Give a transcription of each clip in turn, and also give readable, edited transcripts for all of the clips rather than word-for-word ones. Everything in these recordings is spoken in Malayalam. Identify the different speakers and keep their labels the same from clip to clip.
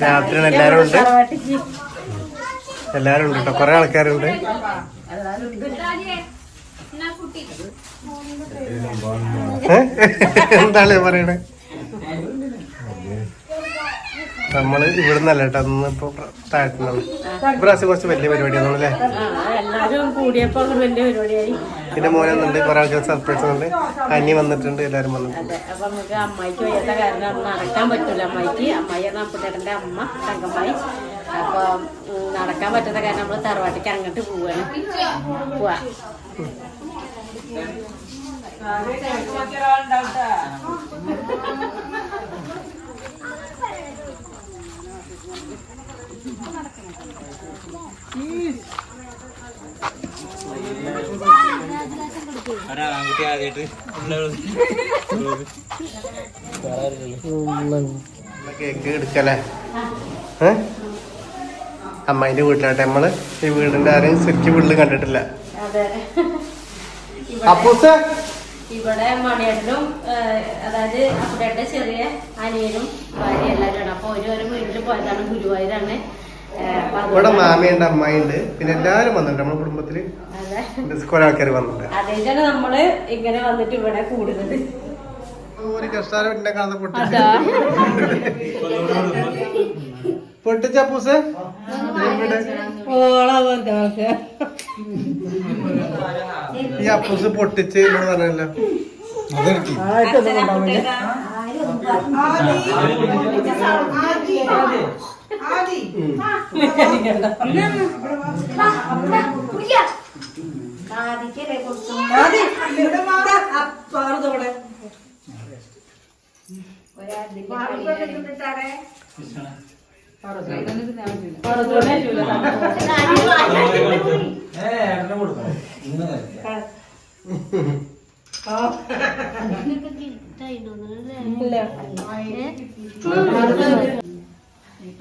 Speaker 1: രാത്രി എല്ലാരും ഉണ്ട്, എല്ലാരും ഉണ്ട് കേട്ടോ, കൊറേ ആൾക്കാരുണ്ട്. എന്താണ് പറയണേ? നമ്മള് ഇവിടുന്നല്ല കേട്ടോ, അന്ന് ഇപ്പൊ താഴ്ത്തുന്നത്. ഇപ്രാവശ്യം കുറച്ച് വലിയ പരിപാടിയാണല്ലേ? എന്റെ മോനെ വന്നിട്ടുണ്ട്, കുറെ ആൾക്കാർ സർപ്രൈസ് ഉണ്ട്. അനി വന്നിട്ടുണ്ട്, എല്ലാരും വന്നിട്ടുണ്ട്.
Speaker 2: അപ്പൊ നമുക്ക് അമ്മായിക്ക് വയ്യാത്ത കാരണം നടക്കാൻ പറ്റൂല. അമ്മായി അപ്പുട്ടേട്ടന്റെ അമ്മ തങ്കമ്മായി. അപ്പൊ നടക്കാൻ പറ്റാത്ത കാരണം നമ്മള് തറവാട്ടിക്ക് അങ്ങോട്ട് പോവാണ്. പോവാ
Speaker 1: കേക്ക് എടുക്കല്ലേ? അമ്മായിന്റെ വീട്ടിലാട്ടെ നമ്മള്. ഈ വീടിന്റെ ആരെയും ശരിക്കും വീട്ടില് കണ്ടിട്ടില്ല.
Speaker 2: ഇവിടെ മണിയേട്ടനും അതായത് അപ്പുട്ടേട്ടന്റെ ചെറിയ അനിയനും ഭാര്യ എല്ലാവരും. അപ്പൊ ഒരു വീട്ടിൽ പോയതാണ്, ഗുരുവായൂരാണ്.
Speaker 1: ഇവിടെ മാമയുണ്ട്, അമ്മായിണ്ട്, പിന്നെ എല്ലാരും വന്നിട്ടുണ്ട് നമ്മുടെ കുടുംബത്തില്. കുറെ ആൾക്കാർ വന്നിട്ടുണ്ട്.
Speaker 2: അതേറ്റാണ് നമ്മള് ഇങ്ങനെ വന്നിട്ട് ഇവിടെ കൂടുന്നത്.
Speaker 1: ഒരു കഷ്ടാരം എന്നെ കാണുന്ന പൊട്ടിച്ചപ്പൂസ് ഈ അപ്പൂസ് പൊട്ടിച്ച് ഇവിടെ പറഞ്ഞല്ലോ.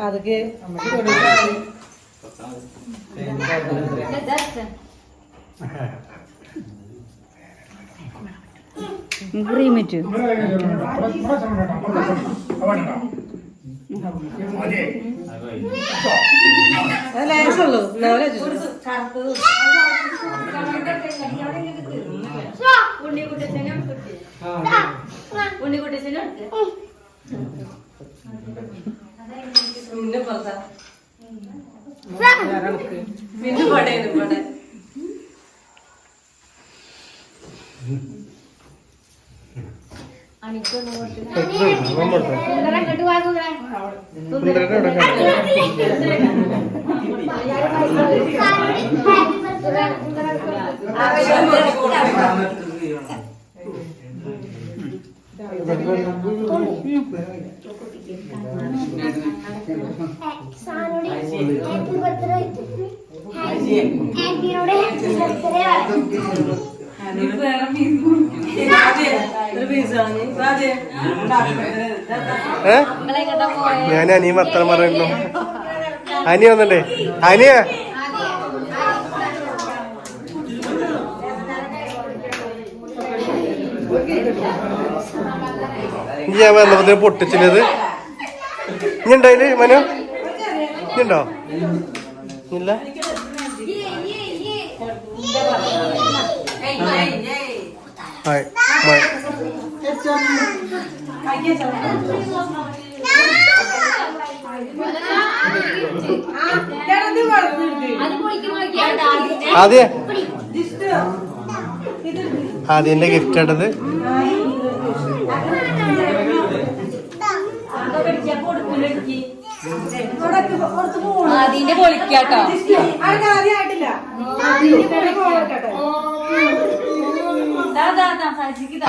Speaker 2: അതൊക്കെ ക്രീമിറ്റ് ഉണ്ണിക്കുട്ടിച്ചനും പിന്നെ പടയാണ് പട ഞാൻ അനിയ വർത്തമാനം പറയുന്നു. അനി വന്നിട്ടേ, അനിയ ഞാൻ വന്നപ്പോ പൊട്ടിച്ചില്ലത്. ഇനി ഉണ്ടായില്ലേ മനു? ഇനിയുണ്ടോ? ഇല്ല. ആദ്യന്റെ ഗിഫ്റ്റ് ആട്ടത്. അതിന്റെ പൊളിക്കാട്ടോ.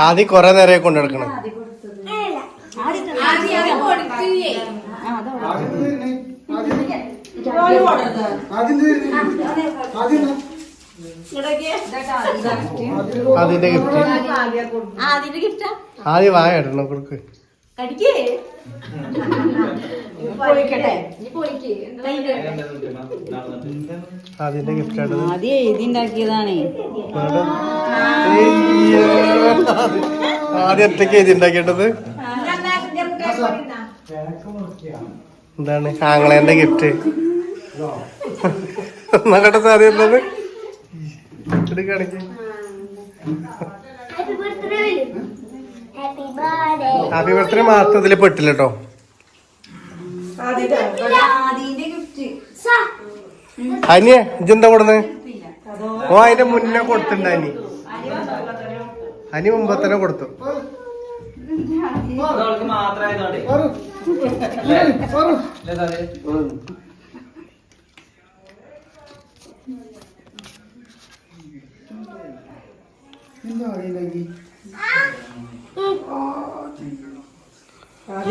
Speaker 1: ആദ്യം കൊറേ നേരം കൊണ്ടു നടക്കണം. അതിന്റെ ഗിഫ്റ്റ് ആദ്യം വായ ഇടണം കൊടുക്ക്.
Speaker 2: കടിക്കേ പോയിക്കട്ടെ
Speaker 1: അതിന്റെ ഗിഫ്റ്റ് ആണ്
Speaker 2: ആദ്യം എഴുതി ഉണ്ടാക്കിയതാണ്.
Speaker 1: ആദ്യം ഒറ്റയ്ക്ക് എഴുതി ഉണ്ടാക്കിയിട്ടത് എന്താണ് ആങ്ങളേന്റെ ഗിഫ്റ്റ് നോക്കട്ടെ സാധ്യതയുള്ളത് എടുക്കണക്ക്. ഹാപ്പി ബർത്ത്ഡേ മാത്രം ഇതില് പെട്ടില്ല കേട്ടോ. അനിയ ഇജെന്താ കൊടുന്ന് ഓ അതിന്റെ മുന്നേ കൊടുത്തിട്ടുണ്ട് അനി മുമ്പ് തന്നെ കൊടുത്തു.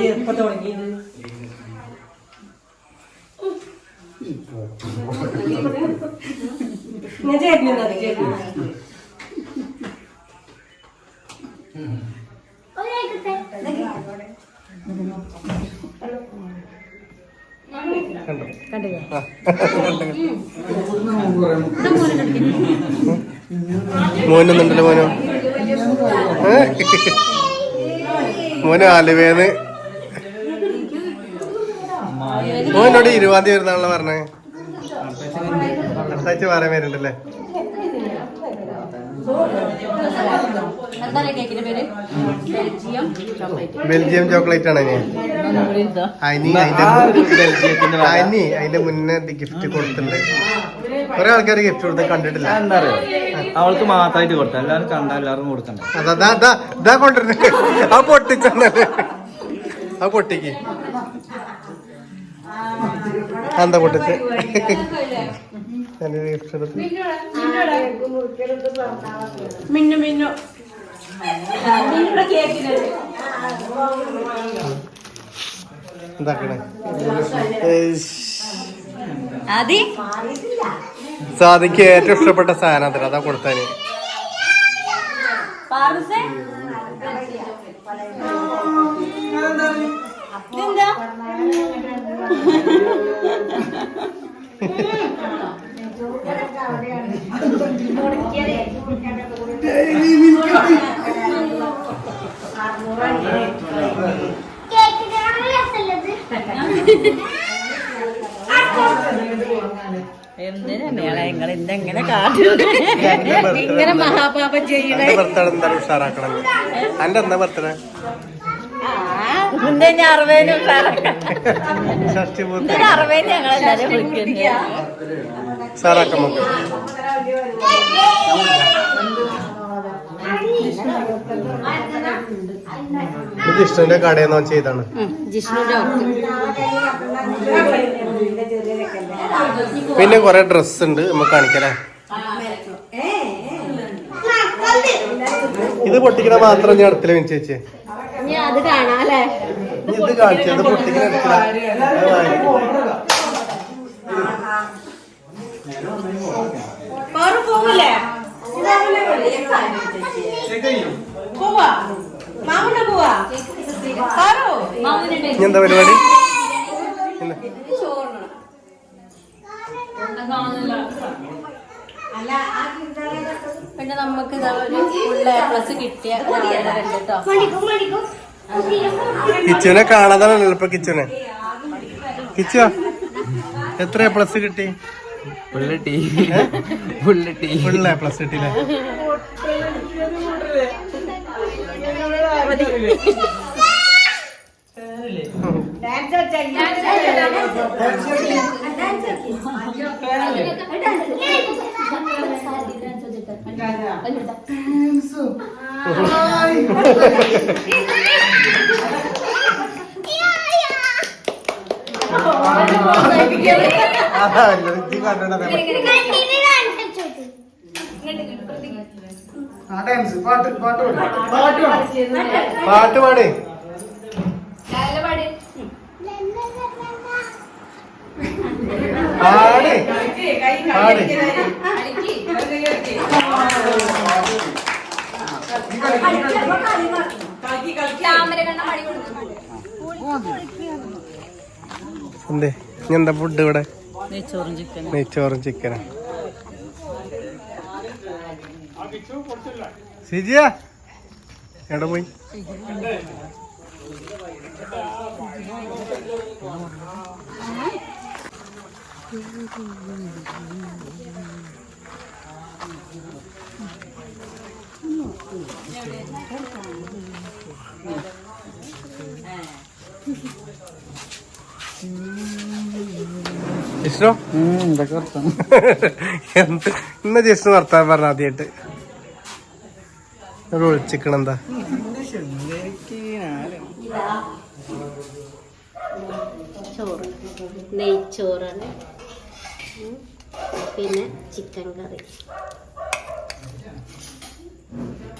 Speaker 2: എപ്പോ തുടങ്ങിയത്? ഞാൻ ചേട്ടൻ
Speaker 1: മോനുണ്ടല്ലോ മോന് ആലുവേന്ന് മോനോട് 20 തീയതി വരുന്നാണല്ലോ പറഞ്ഞേ. അടുത്താഴ്ച പറയാൻ വരുന്നുണ്ടല്ലേ. ബെൽജിയം ചോക്ലേറ്റ് ആണ് അതിന്റെ മുന്നേ ഗിഫ്റ്റ് കൊടുത്തിട്ടുണ്ട്. കുറെ ആൾക്കാർ ഗിഫ്റ്റ് കൊടുത്ത് കണ്ടിട്ടില്ല.
Speaker 3: എന്താ അവൾക്ക് മാത്രമായിട്ട് കൊടുത്ത എല്ലാവരും കണ്ട എല്ലാവർക്കും കൊടുക്കണ്ട.
Speaker 1: അതാ കൊണ്ടിരുന്നത് ആ പൊട്ടിച്ചല്ലേ ആ പൊട്ടിക്ക് എന്താ പൊട്ടിച്ച് ഗിഫ്റ്റ് എടുത്ത് എന്താക്കണേ സാദിക്ക് ഏറ്റവും ഇഷ്ടപ്പെട്ട സാധനം അതാ കൊടുത്താന്.
Speaker 2: ഇങ്ങനെ മഹാപാപം ചെയ്യണേ.
Speaker 1: എന്താ ഉഷാറാക്കണം അന്റെ എന്താ ബർത്ത്ഡേ സാറാക്കാം നമുക്ക് ജിഷ്ണുവിന്റെ കടയിൽ നിന്ന് ചെയ്താണ്. പിന്നെ കൊറേ ഡ്രസ് ഉണ്ട് നമുക്ക് കാണിക്കലേ. ഇത് പൊട്ടിക്കണ മാത്രം ഞാൻ അടുത്തില്ല ചേച്ചി
Speaker 2: അത് കാണാല്ലേ.
Speaker 1: ഇത് കാണിച്ചു അത് പൊട്ടിക്കണ എടുത്തില്ല.
Speaker 2: പോവല്ലേ പോവാ മാമൂടെ പോവാ
Speaker 1: എന്താ പരിപാടി?
Speaker 2: പിന്നെ നമുക്ക് ഫുൾ A+ കിട്ടിയ കേട്ടോ.
Speaker 1: കിച്ചുനെ കാണാതാണല്ലോ ഇപ്പൊ. കിച്ചു എത്ര A+ കിട്ടി?
Speaker 3: ഫുൾ A+
Speaker 1: കിട്ടില്ലേ? പാട്ട് പാടേ
Speaker 4: ക്യാമറ കണ്ട മണി കൊടുക്കുന്നു.
Speaker 1: എന്തേ ഇനി എന്താ ഫുഡ് ഇവിടെ?
Speaker 2: നെയ്ച്ചോറും
Speaker 1: നെയ്ച്ചോറും ചിക്കനും. സിജിയ എവിടെ പോയി? ജിഷ്ണു ഇന്ന് ജിഷ്ണു വർത്താൻ പറഞ്ഞ ആദ്യമായിട്ട് വിളിച്ചിക്കണെന്താ?
Speaker 2: ചോറ്, നെയ്ച്ചോറാണ്, പിന്നെ ചിക്കൻ കറി.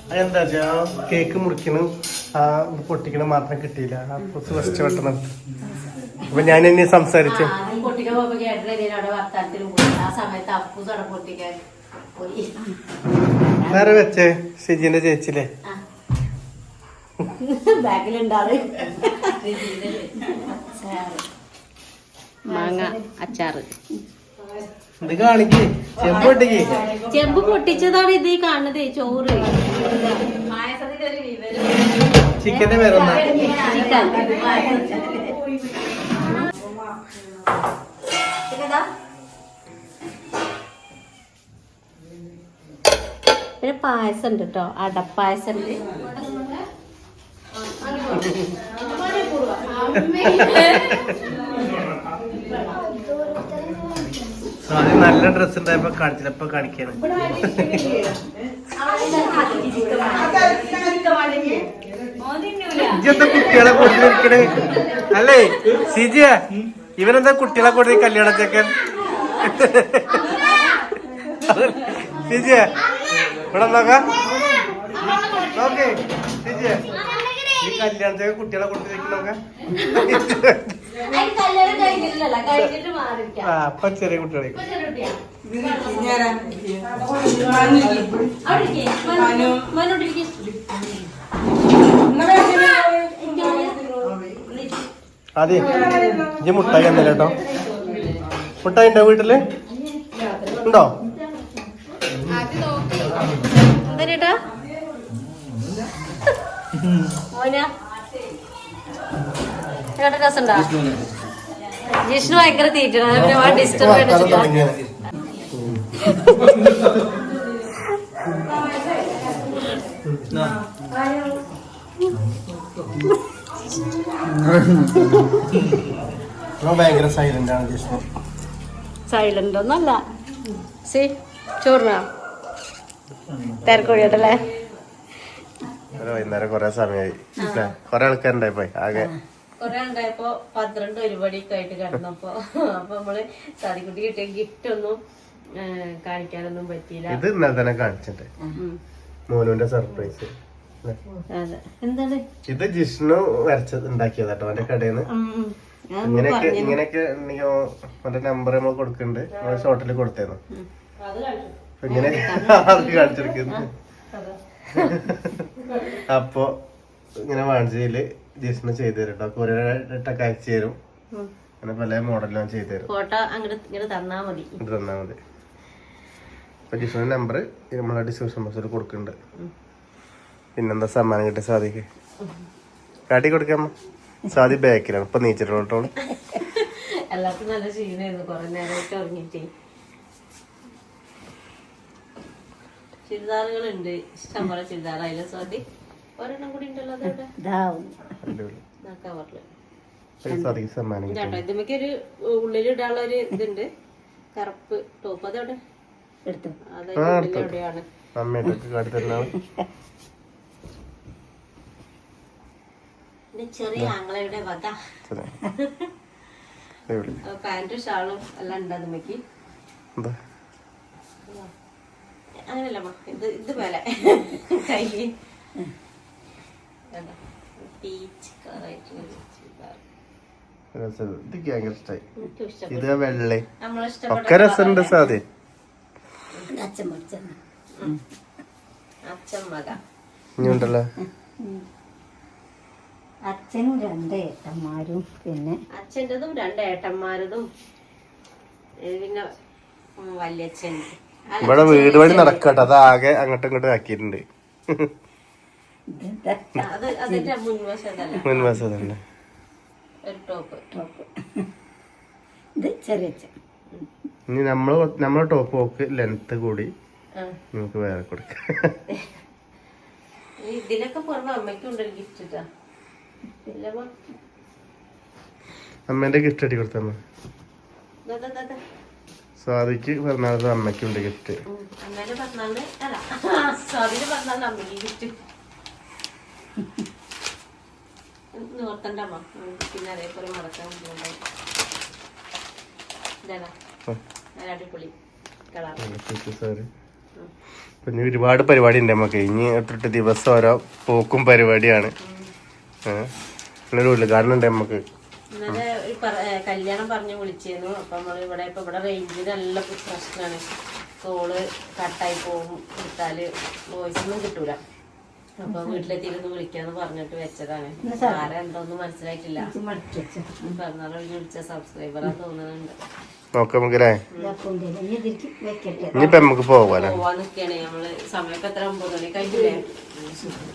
Speaker 1: അതെന്താ കേക്ക് മുറിക്കണം, ആ പൊട്ടിക്കണം മാത്രം കിട്ടിയില്ല. അപ്പൊ ഫസ്റ്റ് വെട്ടണം. അപ്പൊ ഞാൻ ഇനി സംസാരിച്ചു.
Speaker 2: പൊട്ടിക്കാൻ പോയപ്പോ അവിടെ വർത്താനത്തിനും പോയി. ആ സമയത്ത് അപ്പൂസ് അവിടെ പൊട്ടിക്കാൻ പോയി.
Speaker 1: വേറെ വെച്ചേ ഷിജിന്റെ ചേച്ചിലെ
Speaker 2: ബാഗിലുണ്ടാറ് മാങ്ങ അച്ചാറ്.
Speaker 1: ഇത് കാണിക്ക്, ചെമ്പ് പൊട്ടിക്ക്.
Speaker 2: ചെമ്പ് പൊട്ടിച്ചതാണ് ഇത് കാണുന്നത്. ചോറ്,
Speaker 1: ചിക്കന്റെ പേരൊന്നാ? പിന്നെ പായസം ഉണ്ട് കേട്ടോ, അടപ്പായസം ഉണ്ട്. നല്ല ഡ്രസ് ഉണ്ടായപ്പോ കാണിച്ചില്ലപ്പോ കാണിക്കാണ്. ഇജെന്താ കുട്ടികളെ കൊടുത്തിരിക്കണേ? അല്ലേ സിജിയ, ഇവനെന്താ കുട്ടികളെ കൊടുത്തി കല്യാണത്തേക്ക്? സിജിയ ഇവിടെ നോക്കാം, നോക്കേ സിജിയ, ഈ കല്യാണത്തേക്ക് കുട്ടികളെ കൊടുത്തിരിക്കും നോക്കാം. ആ അപ്പൊ ചെറിയ കുട്ടികളെ അതെ. ഇജ്ജ് മുട്ടായി തന്നില്ല കേട്ടോ. മുട്ടായി ഉണ്ടോ വീട്ടില്? ഉണ്ടോ?
Speaker 2: എന്താ രസമുണ്ടോ? ജിഷ്ണു ഭയങ്കര തീറ്റണം. ഡിസ്റ്റർബ്
Speaker 1: ഭയങ്കര സൈലന്റ് ആണ് ജിഷ്ണു.
Speaker 2: സൈലന്റ് ഒന്നല്ല. സി ചോറിനാ തിരക്കൊഴിയട്ടല്ലേ?
Speaker 1: വൈകുന്നേരം കൊറേ സമയമായി, കൊറേ ആൾക്കാരുണ്ടായി പോയി. ആകെ
Speaker 2: കൊറേ ഉണ്ടായപ്പോ 12 ഒരുപടിയൊക്കെ ആയിട്ട് കിടന്നപ്പോ അപ്പൊ നമ്മള് സാദിക്കുട്ടി കിട്ടിയ ഗിഫ്റ്റ് ഒന്നും കാണിക്കാനൊന്നും പറ്റിയില്ല.
Speaker 1: ഇത് ഇന്നലെ തന്നെ കാണിച്ചിട്ട് മോനുവിന്റെ സർപ്രൈസ്.
Speaker 2: അതെ, എന്താണ്
Speaker 1: ഇത് ജിഷ്ണു വരച്ചത് ഉണ്ടാക്കിയത് കേട്ടോ അവന്റെ കടയിൽ നിന്ന്. ഇങ്ങനെയൊക്കെ ഉണ്ടെങ്കിൽ അവന്റെ നമ്പർ നമ്മൾ കൊടുക്കുന്നുണ്ട്, നമ്മള് ഷോർട്ടിൽ കൊടുത്തേന്നു. ഇങ്ങനെ അത് കാണിച്ചെടുക്കുന്നു. അപ്പൊ ഇങ്ങനെ വാണിജ്യയില് ജിഷ്ണു ചെയ്തു തരും കേട്ടോ. കൊറിയറിട്ടൊക്കെ അയച്ചു തരും. അങ്ങനെ പല മോഡലും ചെയ്തു തരും.
Speaker 2: ഫോട്ടോ അങ്ങോട്ട് തന്നാ മതി.
Speaker 1: അപ്പൊ ജിഷ്ണുവിന്റെ നമ്പർ നമ്മളെ ഡിസ്ക്രിപ്ഷൻ ബോക്സിൽ കൊടുക്കുന്നുണ്ട്. പിന്നെന്താ സമ്മാനം കിട്ടിയ സാദിക്ക് കാട്ടി കൊടുക്കാം. സാദി ബാക്കിലാണ് ഇപ്പൊ നീച്ചിട്ടോളൂ.
Speaker 2: എല്ലാവർക്കും നല്ല ക്ഷീണമായിരുന്നു, കുറെ നേരമായിട്ട് ഉറങ്ങിട്ടേ. ചുരിദാറുകളുണ്ട്, ഇഷ്ടംപോലെ ചുരിദാർ. അതിലെ സ്വാതി ഒരെണ്ണം കൂടി ഉണ്ടല്ലോ
Speaker 1: സാദിക്ക് സമ്മാനം
Speaker 2: കേട്ടോ. ഇതുമ്മക്ക് ഒരു ഉള്ളിലിടാനുള്ള ഒരു ഇതുണ്ട്, കറുപ്പ് ടോപ്പ്. അതവിടെ എടുത്തു, അതെവിടെയാണ്
Speaker 1: അമ്മയൊക്കെ കാട്ടി തരുന്നതാണ്.
Speaker 2: ചെറിയ ആങ്ങളയുടെ വക പാന്റും ഷാളും എല്ലാം ഉണ്ട് അതുമ്മക്ക്. അങ്ങനെയല്ല ഇത് പോലെ കയ്യില് പീച്ച്
Speaker 1: ഇത് വെള്ളേ ഒക്കെ രസമുണ്ട് സാധി.
Speaker 2: അച്ഛൻ വക
Speaker 1: ഇനിയുണ്ടല്ലോ
Speaker 4: അച്ഛനും 2 ഏട്ടന്മാരും പിന്നെ
Speaker 2: അച്ഛൻ്റെതും 2 ഏട്ടന്മാരതും പിന്നെ വല്യച്ഛൻ.
Speaker 1: ഇവിടെ വീട് പണി നടക്കട്ടെ, അതാകെ അങ്ങോട്ടും ഇങ്ങോട്ടും ആക്കിയിട്ടുണ്ട്.
Speaker 2: അത് അതിന്റെ മുൻവശത്തല്ല,
Speaker 1: മുൻവശം തന്നെ
Speaker 2: ഒരു ടോപ്പ്.
Speaker 4: ഇത് ചെറിയച്ഛൻ.
Speaker 1: ഇനി നമ്മളെ ടോപ്പ് പോക്ക് ലെങ്ത് കൂടി നമുക്ക് വേറെ കൊടുക്കാം.
Speaker 2: ഇതിനൊക്കെ പുറമെ അമ്മയ്ക്കുണ്ടൊരു ഗിഫ്റ്റ് ഇട്ടാ.
Speaker 1: അമ്മേന്റെ ഗിഫ്റ്റ് അടി കൊടുത്തമ്മ. സ്വാതിക്ക് പറഞ്ഞാൽ അമ്മയ്ക്കുണ്ട് ഗിഫ്റ്റ്.
Speaker 2: അമ്മേന്റെ പറഞ്ഞാല് അല്ല, സ്വാതിന് പറഞ്ഞാൽ അമ്മയ്ക്ക് ഗിഫ്റ്റ്. നോർത്തണ്ട അമ്മ, പിന്നെ അതേപോലെ മടക്കാൻ അടിപൊളി കളർ.
Speaker 1: പിന്നെ ഒരുപാട് പരിപാടി ഉണ്ട് നമുക്ക്. ഇനി 8 ദിവസം ഓരോ പോക്കും പരിപാടിയാണ്. ഉദ്ഘാടനം ഉണ്ട് നമുക്ക്.
Speaker 2: ഇന്നലെ കല്യാണം പറഞ്ഞ് വിളിച്ചിരുന്നു. അപ്പൊ നമ്മള് ഇവിടെ റേഞ്ചിന് നല്ല പ്രശ്നമാണ്. കോള് കട്ടായി പോകും, വിട്ടാല് വോയിസ് ഒന്നും കിട്ടൂല. അപ്പൊ വീട്ടിലെത്തിയിരുന്ന് വിളിക്കാന്ന് പറഞ്ഞിട്ട് വെച്ചതാണ്. ആരാ എന്തോന്നും മനസ്സിലായിട്ടില്ല. പറഞ്ഞാലും വിളിച്ച സബ്സ്ക്രൈബറാന്ന് തോന്നുന്നുണ്ട്.
Speaker 1: നോക്കാം നമുക്കല്ലേ. ഇനിയിപ്പോ നമുക്ക് പോവാൻ
Speaker 2: നിൽക്കണേ നമ്മള്. സമയമൊക്കെ എത്ര 9 മണി കഴിഞ്ഞില്ലേ?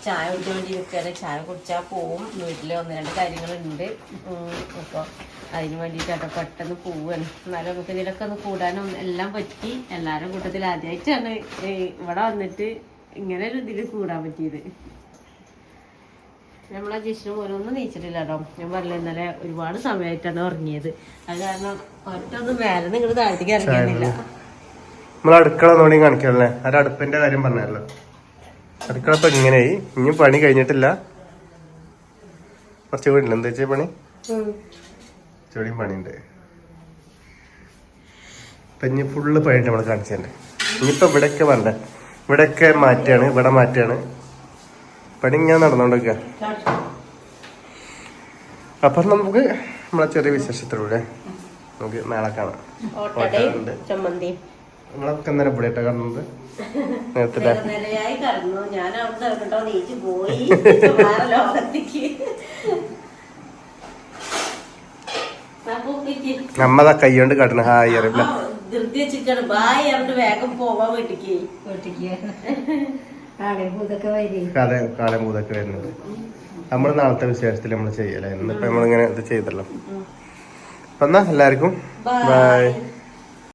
Speaker 2: ചായ കുടിക്കാൻ വേണ്ടി നിൽക്കാണ്. ചായ കുടിച്ചാൽ പോവും. വീട്ടില് 1-2 കാര്യങ്ങളുണ്ട്. അപ്പൊ അതിന് വേണ്ടിയിട്ടാണ് പെട്ടെന്ന് പോവാണ്. എന്നാലും നമുക്ക് ഇതിലൊക്കെ ഒന്ന് കൂടാനും എല്ലാം പറ്റി. എല്ലാവരും കൂട്ടത്തിൽ ആദ്യമായിട്ടാണ് ഇവിടെ വന്നിട്ട് ഇങ്ങനെ ഒരു ഇതിൽ കൂടാൻ പറ്റിയത്. നമ്മളെ ജിഷ്ണു ഓരോന്നും നീച്ചിട്ടില്ല കേട്ടോ. ഞാൻ പറഞ്ഞില്ല, ഇന്നലെ ഒരുപാട് സമയമായിട്ടാണ് ഉറങ്ങിയത്. അത് കാരണം ഒറ്റൊന്നും മേലെ നിങ്ങൾ താഴത്തേക്ക് ഇറങ്ങിയിരുന്നില്ല.
Speaker 1: നമ്മൾ അടുക്കള നോടി കാണിക്കല്ലേ. അത് അടുപ്പിന്റെ കാര്യം പറഞ്ഞല്ലോ. അടുക്കള ഇപ്പൊ ഇങ്ങനെയായി. ഇനി പണി കഴിഞ്ഞിട്ടില്ല, കുറച്ച് വീട്ടിൽ എന്താ വെച്ചാൽ പണി ചെടിയും പണിയുണ്ട്. ഇപ്പൊ ഇനി ഫുള്ള് പണിയിട്ട് നമ്മൾ കാണിച്ചത്. ഇനിയിപ്പോ ഇവിടെയൊക്കെ വേണ്ടേ, ഇവിടെയൊക്കെ മാറ്റാണ്, ഇവിടെ മാറ്റാണ്. പണി ഇങ്ങനെ നടന്നോണ്ടിരിക്കുക. അപ്പൊ നമുക്ക് നമ്മളെ ചെറിയ വിശേഷത്തിലൂടെ നമുക്ക് നാളെ കാണാം. നിങ്ങളൊക്കെ അന്നേരം ഇവിടെ ആയിട്ടാ കാണുന്നത്. നേരത്തെ നമ്മതാ കൈ കൊണ്ട് കാട്ടണ ഹായ് അറിയില്ല.
Speaker 2: വേഗം പോവാൻ വീട്ടിക്ക്.
Speaker 1: കാലം പൂതൊക്കെ വരുന്നത് നമ്മള് നാളത്തെ വിശേഷത്തിൽ നമ്മൾ ചെയ്യല്ലേ. ഇന്നിപ്പോ നമ്മളിങ്ങനെ ഇത് ചെയ്തല്ലോ. അപ്പൊ എന്നാ എല്ലാവർക്കും ബൈ.